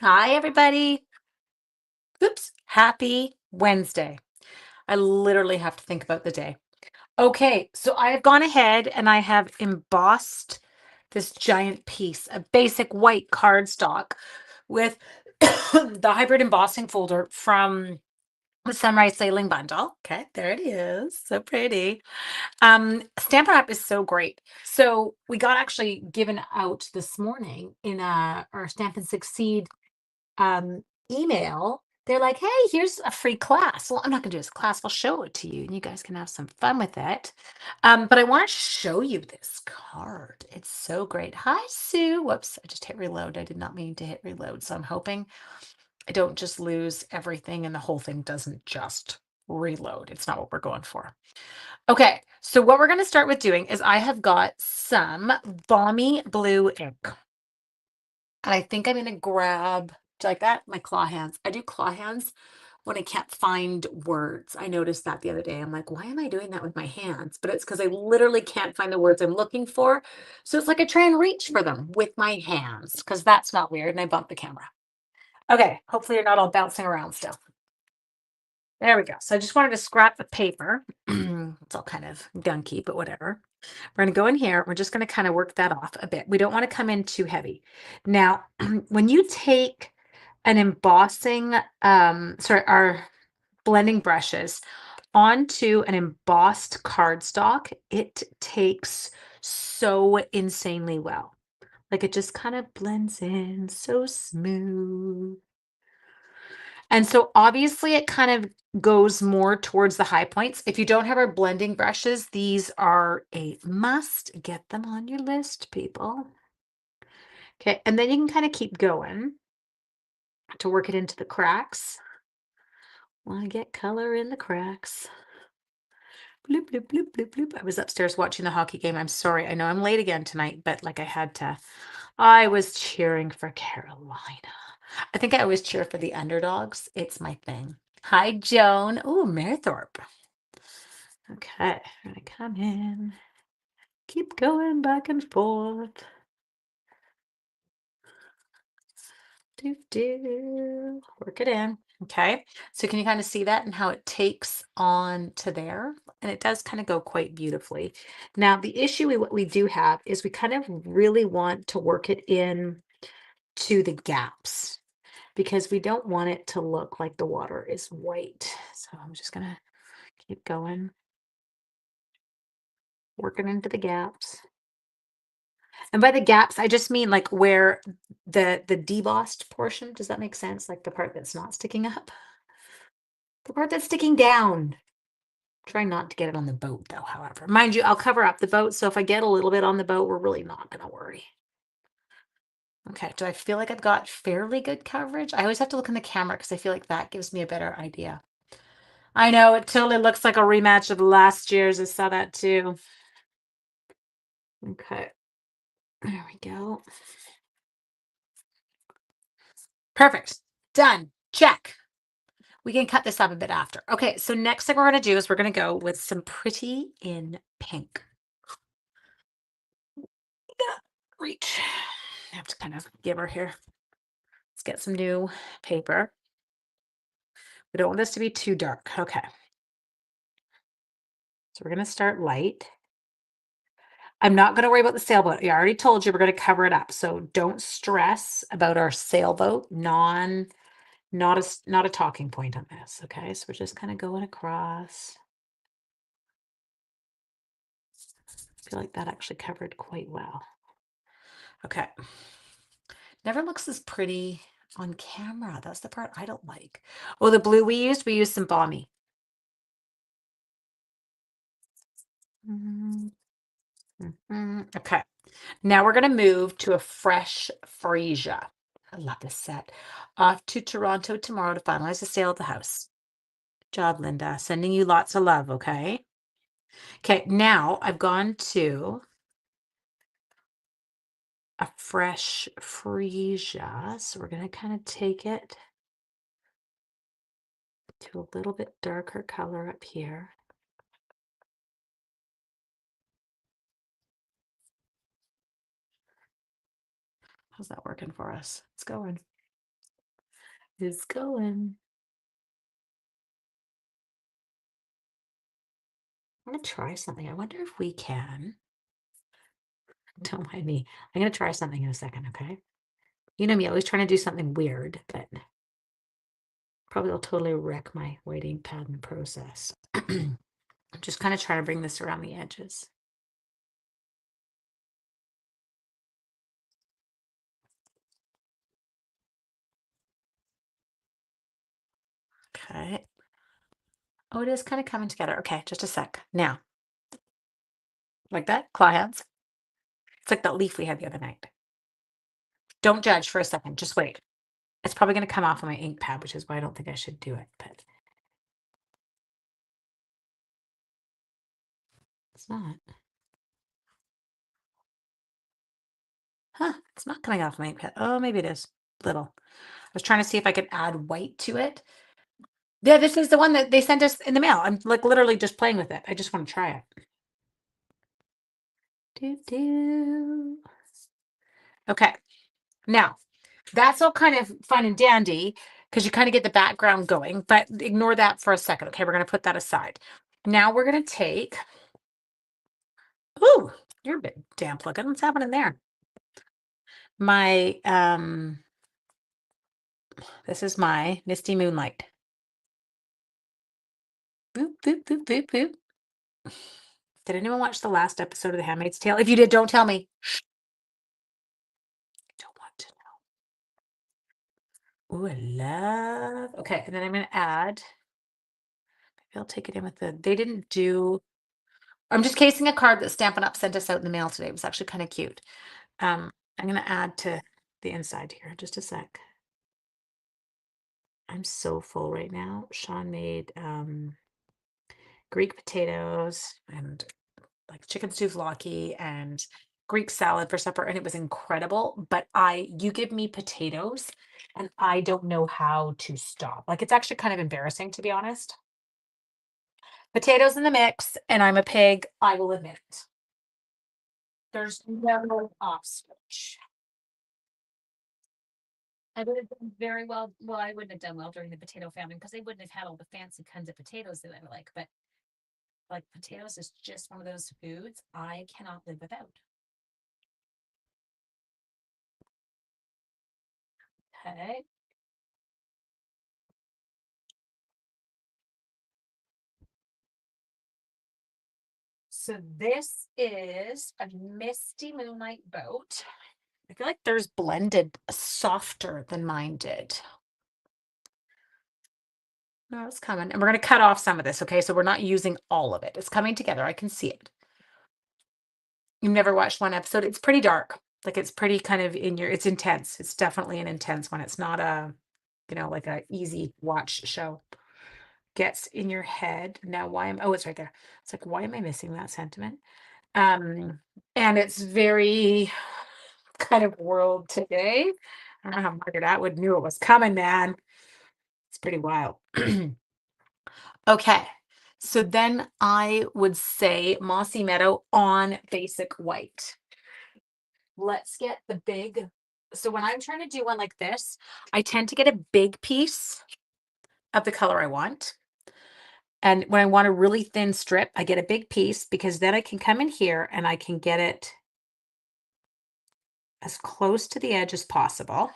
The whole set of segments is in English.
Hi, everybody. Oops. Happy Wednesday. I literally have to think about the day. Okay, so I have gone ahead and I have embossed this giant piece of basic white cardstock with the hybrid embossing folder from the Sunrise Sailing Bundle. Okay, there it is. So pretty. Stampin' Up is so great. So we got actually given out this morning in our Stamp and Succeed um, email, they're like, hey, here's a free class. Well, I'm not going to do this class. I'll show it to you and you guys can have some fun with it. But I want to show you this card. It's so great. Hi, Sue. Whoops. I just hit reload. I did not mean to hit reload. So I'm hoping I don't just lose everything and the whole thing doesn't just reload. It's not what we're going for. Okay. So what we're going to start with doing is I have got some balmy blue ink. And I think I'm going to grab, do you like that? My claw hands. I do claw hands when I can't find words. I noticed that the other day. I'm like, why am I doing that with my hands? But it's because I literally can't find the words I'm looking for. So it's like I try and reach for them with my hands because that's not weird. And I bump the camera. Okay. Hopefully you're not all bouncing around still. There we go. So I just wanted to scrap the paper. It's all kind of gunky, but whatever. We're going to go in here. We're just going to kind of work that off a bit. We don't want to come in too heavy. Now, when you take an embossing, our blending brushes onto an embossed cardstock, it takes so insanely well. Like it just kind of blends in so smooth. And so obviously it kind of goes more towards the high points. If you don't have our blending brushes, these are a must. Get them on your list, people. Okay, and then you can kind of keep going to work it into the cracks. Want to get color in the cracks. Bloop, bloop, bloop, bloop, bloop. I was upstairs watching the hockey game. I'm sorry. I know I'm late again tonight, but like I had to. I was cheering for Carolina. I think I always cheer for the underdogs. It's my thing. Hi, Joan. Oh, Marythorpe. Okay, I'm gonna come in. Keep going back and forth. Do. Work it in. Okay. So can you kind of see that and how it takes on to there? And it does kind of go quite beautifully. Now, the issue what we do have is we kind of really want to work it in to the gaps because we don't want it to look like the water is white. So I'm just gonna keep going, working into the gaps. And by the gaps, I just mean like where the debossed portion, does that make sense? Like the part that's not sticking up? The part that's sticking down. Try not to get it on the boat though, however. Mind you, I'll cover up the boat, so if I get a little bit on the boat, we're really not gonna worry. Okay, do I feel like I've got fairly good coverage? I always have to look in the camera because I feel like that gives me a better idea. I know, it totally looks like a rematch of last year's. I saw that too. Okay, there we go. Perfect. Done. Check. We can cut this up a bit after. Okay, so next thing we're going to do is we're going to go with some pretty in pink. Yeah, reach. I have to kind of give her here. Let's get some new paper. We don't want this to be too dark. Okay. So we're going to start light. I'm not going to worry about the sailboat. I already told you we're going to cover it up. So don't stress about our sailboat. Not a talking point on this. Okay. So we're just kind of going across. I feel like that actually covered quite well. Okay. Never looks as pretty on camera. That's the part I don't like. Oh, the blue we used some balmy. Mhm. Okay. Now we're going to move to a fresh freesia. I love this set. Off to Toronto tomorrow to finalize the sale of the house. Job, Linda. Sending you lots of love, okay? Okay, now I've gone to a fresh freesia. So we're going to kind of take it to a little bit darker color up here. How's that working for us? It's going. is going. I'm gonna try something. I wonder if we can. Don't mind me. I'm gonna try something in a second, okay? You know me, always trying to do something weird, but probably will totally wreck my white ink pad in the process. I'm just kind of trying to bring this around the edges. Okay. Oh, it is kind of coming together. Okay, just a sec. Now, like that, claw hands. It's like that leaf we had the other night. Don't judge for a second. Just wait. It's probably going to come off on my ink pad, which is why I don't think I should do it, but it's not. Huh, it's not coming off my ink pad. Oh, maybe it is. Little. I was trying to see if I could add white to it. Yeah, this is the one that they sent us in the mail. I'm like literally just playing with it. I just want to try it. Do, do. Okay. Now, that's all kind of fun and dandy because you kind of get the background going, but ignore that for a second. Okay, we're going to put that aside. Now we're going to take, ooh, you're a bit damp looking. What's happening there? My, this is my Misty Moonlight. Boop, boop, boop, boop, boop. Did anyone watch the last episode of The Handmaid's Tale? If you did, don't tell me. Shh. I don't want to know. Ooh, I love. Okay, and then I'm going to add. Maybe I'll take it in with the. They didn't do. I'm just casing a card that Stampin' Up sent us out in the mail today. It was actually kind of cute. I'm going to add to the inside here. Just a sec. I'm so full right now. Sean made Greek potatoes and like chicken souvlaki and Greek salad for supper, and it was incredible. But you give me potatoes, and I don't know how to stop. Like it's actually kind of embarrassing, to be honest. Potatoes in the mix, and I'm a pig. I will admit it. There's no off switch. I would have done very well. Well, I wouldn't have done well during the potato famine because they wouldn't have had all the fancy kinds of potatoes that I like. But like potatoes is just one of those foods I cannot live without. Okay. So this is a Misty Moonlight boat. I feel like theirs blended softer than mine did. No, it's coming. And we're going to cut off some of this, okay? So we're not using all of it. It's coming together. I can see it. You've never watched one episode. It's pretty dark. Like it's pretty kind of it's intense. It's definitely an intense one. It's not like a easy watch show. Gets in your head. Now it's right there. It's like, why am I missing that sentiment? And it's very kind of world today. I don't know how Margaret Atwood knew it was coming, man. It's pretty wild. Okay. So then I would say Mossy Meadow on basic white. Let's get the big. So when I'm trying to do one like this, I tend to get a big piece of the color I want. And when I want a really thin strip, I get a big piece because then I can come in here and I can get it as close to the edge as possible.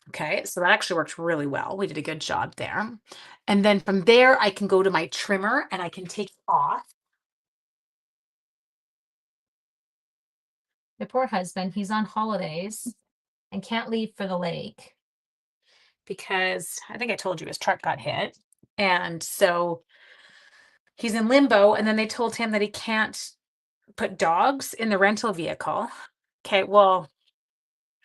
Okay, so that actually worked really well. We did a good job there. And then from there, I can go to my trimmer and I can take it off. My poor husband, he's on holidays and can't leave for the lake because I think I told you his truck got hit. And so he's in limbo. And then they told him that he can't put dogs in the rental vehicle. Okay, well,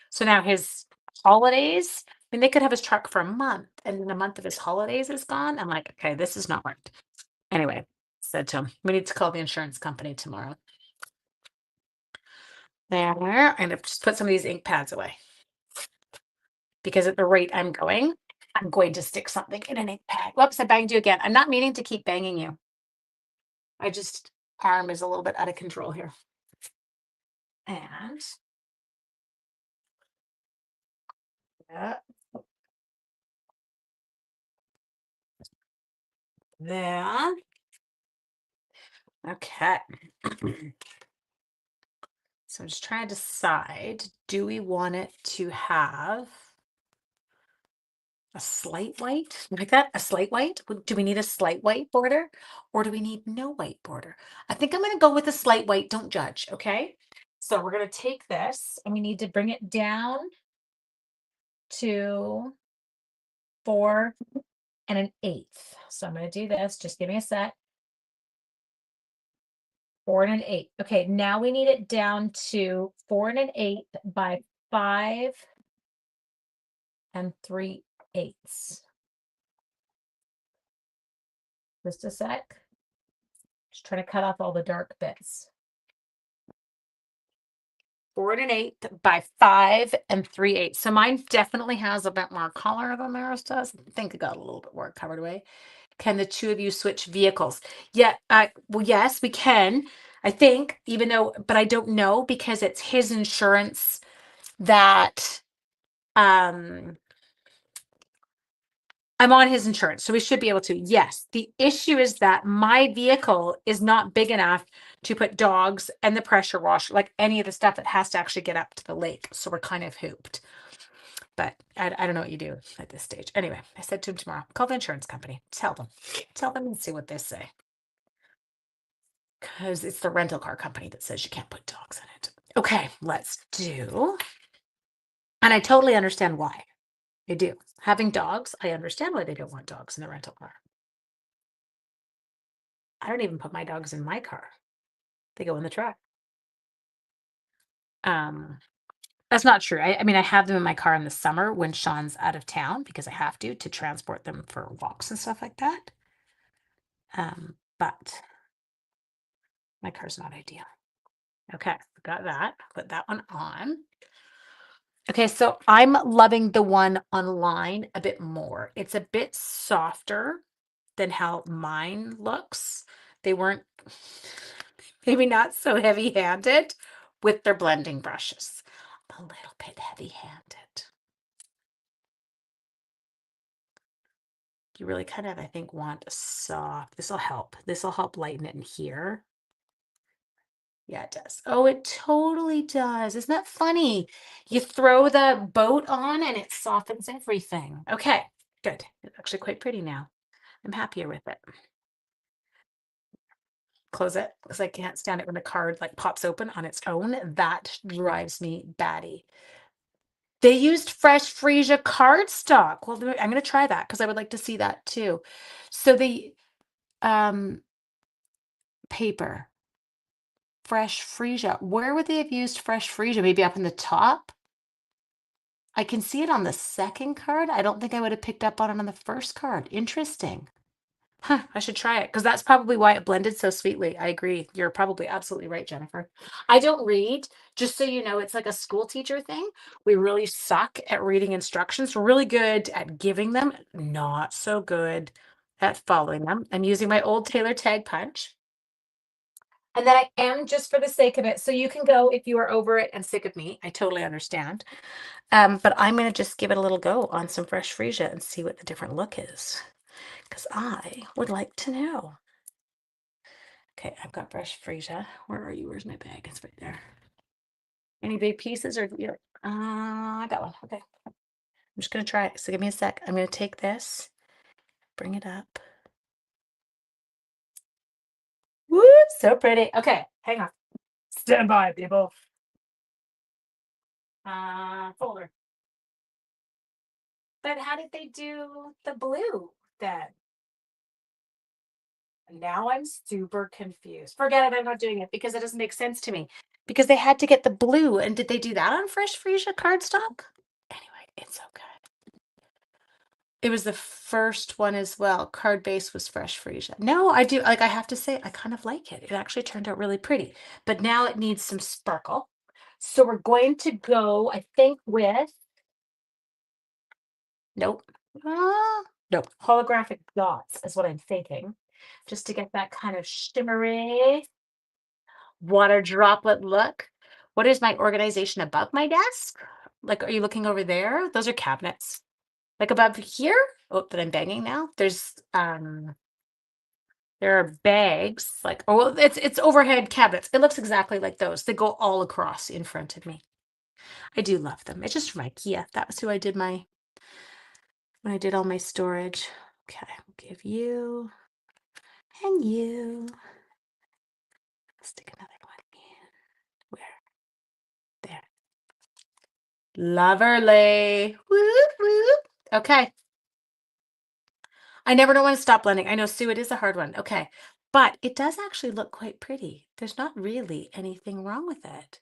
so now his holidays, I mean, they could have his truck for a month, and then a month of his holidays is gone. I'm like, okay, this is not right. Anyway, said to him, we need to call the insurance company tomorrow. There, and I've just put some of these ink pads away because at the rate I'm going to stick something in an ink pad. Whoops, I banged you again. I'm not meaning to keep banging you. I just, arm is a little bit out of control here. And yeah, there. Okay. So I'm just trying to decide, do we want it to have a slight white like that? A slight white? Do we need a slight white border or do we need no white border? I think I'm going to go with a slight white. Don't judge. Okay. So we're going to take this and we need to bring it down to 4 1/8. So I'm going to do this. Just give me a sec. 4 1/8. Okay. Now we need it down to 4 1/8 by 5 3/8. Just a sec. Just trying to cut off all the dark bits. 4 1/8 by 5 3/8. So mine definitely has a bit more color than theirs does. I think it got a little bit more covered away. Can the two of you switch vehicles? Yeah, well, yes, we can. I think, even though, but I don't know because it's his insurance that I'm on his insurance, so we should be able to. Yes. The issue is that my vehicle is not big enough to put dogs and the pressure washer, like any of the stuff that has to actually get up to the lake. So we're kind of hooped. But I don't know what you do at this stage. Anyway, I said to him tomorrow, call the insurance company. Tell them and see what they say. Because it's the rental car company that says you can't put dogs in it. Okay, let's do. And I totally understand why. I do. Having dogs, I understand why they don't want dogs in the rental car. I don't even put my dogs in my car. They go in the truck. That's not true. I mean, I have them in my car in the summer when Sean's out of town because I have to transport them for walks and stuff like that. But my car's not ideal. Okay, got that. Put that one on. Okay, so I'm loving the one online a bit more. It's a bit softer than how mine looks. They weren't maybe not so heavy-handed with their blending brushes. A little bit heavy-handed. You really kind of, I think, want a soft. This will help. This will help lighten it in here. Yeah, it does. Oh, it totally does. Isn't that funny? You throw the boat on and it softens everything. Okay, good. It's actually quite pretty now. I'm happier with it. Close it because I can't stand it when the card like pops open on its own. That drives me batty. They used fresh Frisia cardstock. Well, I'm going to try that because I would like to see that too. So the paper, fresh Frisia. Where would they have used fresh Frisia? Maybe up in the top? I can see it on the second card. I don't think I would have picked up on it on the first card. Interesting. Huh, I should try it because that's probably why it blended so sweetly. I agree. You're probably absolutely right, Jennifer. I don't read, just so you know, it's like a school teacher thing. We really suck at reading instructions. We're really good at giving them, not so good at following them. I'm using my old Taylor Tag Punch. And then I am just for the sake of it. So you can go if you are over it and sick of me. I totally understand. But I'm going to just give it a little go on some fresh Frisia and see what the different look is. Because I would like to know. Okay, I've got fresh Frisia. Where are you? Where's my bag? It's right there. Any big pieces or you? I got one. Okay. I'm just going to try it. So give me a sec. I'm going to take this, bring it up. Woo, so pretty. Okay, hang on. Stand by, people. Folder. But how did they do the blue then? Now I'm super confused. Forget it. I'm not doing it because it doesn't make sense to me. Because they had to get the blue. And did they do that on Fresh Frisia cardstock? Anyway, it's okay. It was the first one as well. Card base was Fresh Frisia. No, I do. Like, I have to say, I kind of like it. It actually turned out really pretty. But now it needs some sparkle. So we're going to go, I think, with. Nope. Nope. Holographic dots is what I'm thinking. Just to get that kind of shimmery water droplet look. What is my organization above my desk? Like, are you looking over there? Those are cabinets. Like above here? Oh, that I'm banging now. There's There are bags, like, oh, well, it's overhead cabinets. It looks exactly like those. They go all across in front of me. I do love them. It's just from IKEA. That was who I did when I did all my storage. Okay, I'll give you and you. Stick another one in. Where? There. Loverly. Whoop, whoop. Okay. I never know when to stop blending. I know, Sue, it is a hard one. Okay. But it does actually look quite pretty. There's not really anything wrong with it.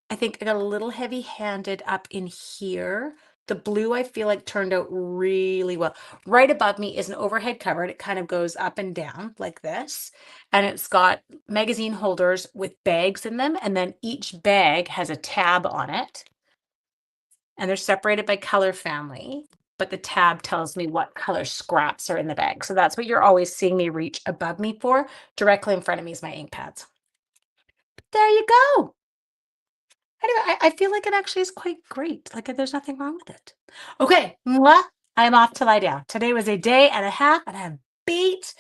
I think I got a little heavy-handed up in here. The blue I feel like turned out really well. Right above me is an overhead cupboard. It kind of goes up and down like this. And it's got magazine holders with bags in them. And then each bag has a tab on it. And they're separated by color family. But the tab tells me what color scraps are in the bag. So that's what you're always seeing me reach above me for. Directly in front of me is my ink pads. There you go. Anyway, I feel like it actually is quite great. Like there's nothing wrong with it. Okay, mwah, I'm off to lie down. Today was a day and a half, and I'm beat.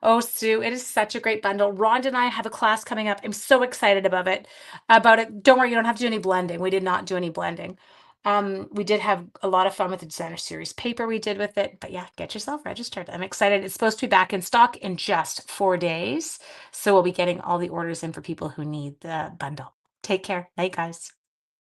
Oh, Sue, it is such a great bundle. Rhonda and I have a class coming up. I'm so excited about it. Don't worry, you don't have to do any blending. We did not do any blending. We did have a lot of fun with the designer series paper we did with it. But yeah, get yourself registered. I'm excited. It's supposed to be back in stock in just 4 days. So we'll be getting all the orders in for people who need the bundle. Take care. Night, guys.